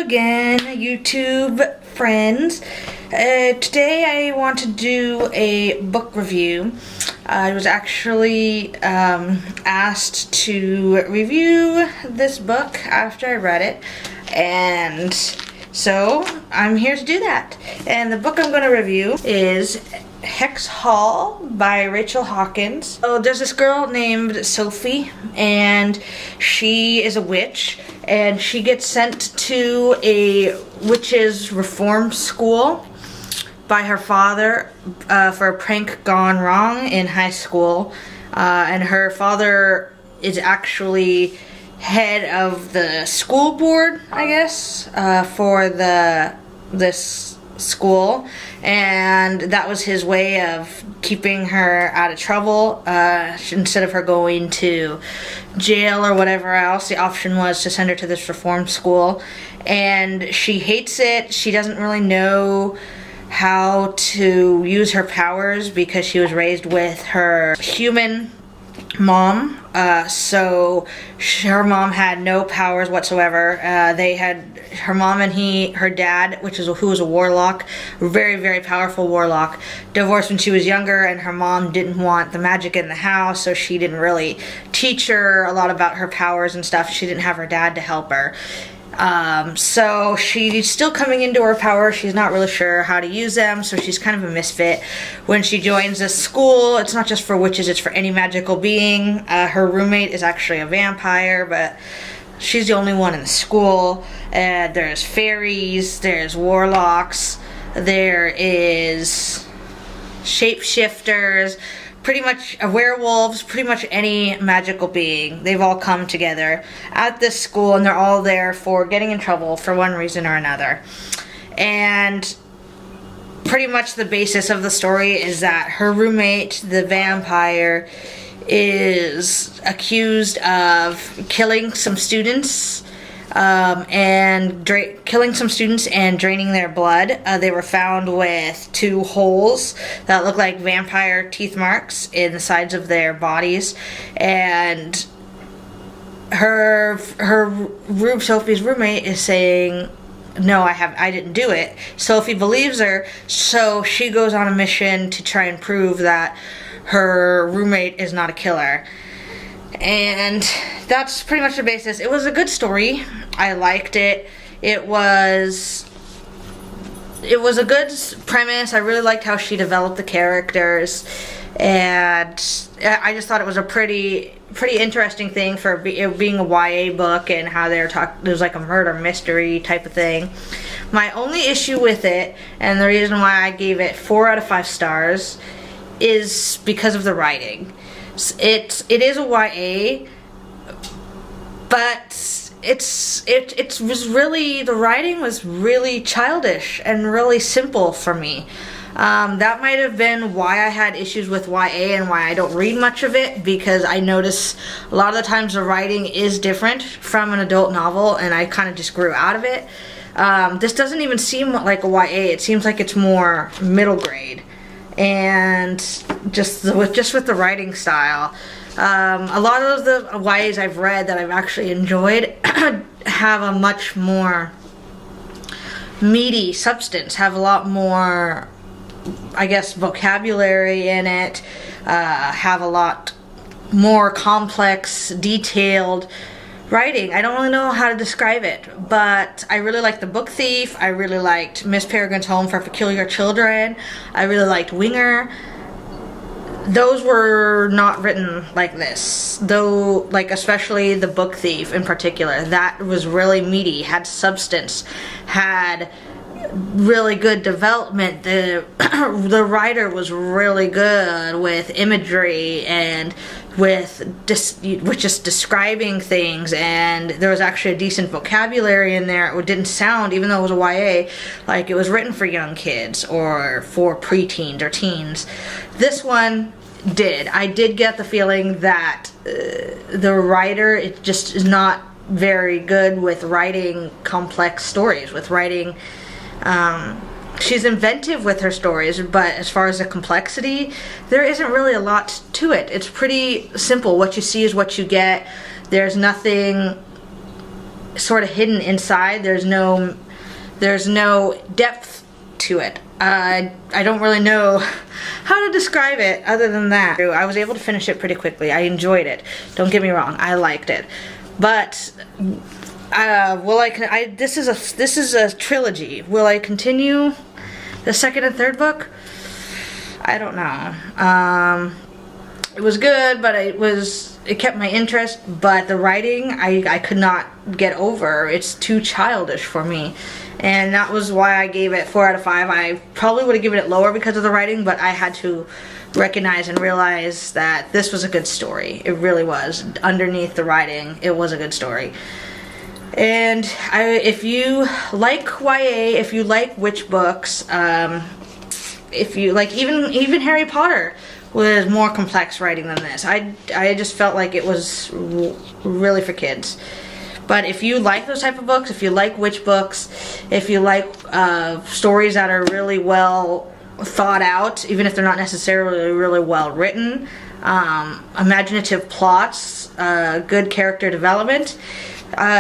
again, YouTube friends. Today I want to do a book review. I was actually asked to review this book after I read it, and so I'm here to do that. And the book I'm going to review is Hex Hall by Rachel Hawkins. Oh, there's this girl named Sophie, and she is a witch, and she gets sent to a witches reform school by her father for a prank gone wrong in high school. And her father is actually head of the school board, I guess, for this school, and that was his way of keeping her out of trouble. Instead of her going to jail or whatever else, the option was to send her to this reform school, and she hates it. She doesn't really know how to use her powers because she was raised with her human mom, so her mom had no powers whatsoever. Her mom and her dad, who was a warlock, very, very powerful warlock, divorced when she was younger, and her mom didn't want the magic in the house, so she didn't really teach her a lot about her powers and stuff. She didn't have her dad to help her. So she's still coming into her power. She's not really sure how to use them, so she's kind of a misfit. When she joins this school, it's not just for witches, it's for any magical being. Her roommate is actually a vampire, but she's the only one in the school. There's fairies, there's warlocks, there is shapeshifters, pretty much werewolves, pretty much any magical being. They've all come together at this school, and they're all there for getting in trouble for one reason or another. And pretty much the basis of the story is that her roommate, the vampire, is accused of killing some students, and draining their blood. They were found with 2 holes that look like vampire teeth marks in the sides of their bodies, and Sophie's roommate is saying, no, I didn't do it. Sophie believes her, so she goes on a mission to try and prove that her roommate is not a killer. And that's pretty much the basis. It was a good story. I liked it. It was a good premise. I really liked how she developed the characters, and I just thought it was a pretty interesting thing for it being a YA book, and how there was like a murder mystery type of thing. My only issue with it, and the reason why I gave it 4 out of 5 stars, is because of the writing. It is a YA, but the writing was really childish and really simple for me. That might have been why I had issues with YA and why I don't read much of it, because I notice a lot of the times the writing is different from an adult novel, and I kind of just grew out of it. This doesn't even seem like a YA. It seems like it's more middle grade. And just with the writing style, a lot of the YAs I've read that I've actually enjoyed have a much more meaty substance, have a lot more, I guess, vocabulary in it, have a lot more complex, detailed writing. I don't really know how to describe it, but I really liked The Book Thief. I really liked Miss Peregrine's Home for Peculiar Children. I really liked Winger. Those were not written like this, though, like especially The Book Thief in particular. That was really meaty, had substance, had really good development. The writer was really good with imagery and with just describing things, and there was actually a decent vocabulary in there. It didn't sound, even though it was a YA, like it was written for young kids or for preteens or teens. This one did. I did get the feeling that the writer, it just is not very good with writing complex stories, with writing she's inventive with her stories, but as far as the complexity, there isn't really a lot to it. It's pretty simple. What you see is what you get. There's nothing sort of hidden inside. There's no depth to it. I don't really know how to describe it other than that. I was able to finish it pretty quickly. I enjoyed it. Don't get me wrong, I liked it. But this is a trilogy. Will I continue the second and third book? I don't know. It was good, but it kept my interest, but the writing I could not get over. It's too childish for me, and that was why I gave it 4 out of 5. I probably would have given it lower because of the writing, but I had to recognize and realize that this was a good story. It really was. Underneath the writing, it was a good story. And if you like YA, if you like witch books, if you like even Harry Potter was more complex writing than this. I just felt like it was really for kids. But if you like those type of books, if you like witch books, if you like stories that are really well thought out, even if they're not necessarily really well written, imaginative plots, good character development,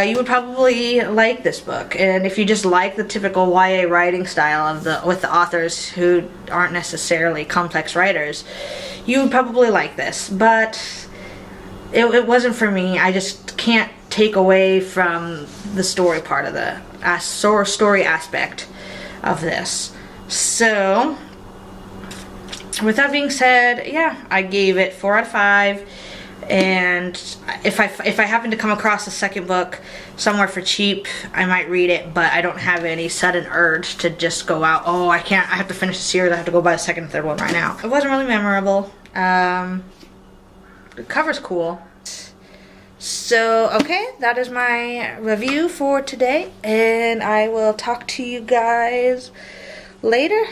you would probably like this book. And if you just like the typical YA writing style with the authors who aren't necessarily complex writers, you would probably like this. But it wasn't for me. I just can't take away from the story part of the story aspect of this. So with that being said, yeah, I gave it 4 out of 5. And if I happen to come across a second book somewhere for cheap, I might read it, but I don't have any sudden urge to just go out, oh, I have to finish the series, I have to go buy the second and third one right now. It wasn't really memorable. The cover's cool. So, okay, that is my review for today, and I will talk to you guys later.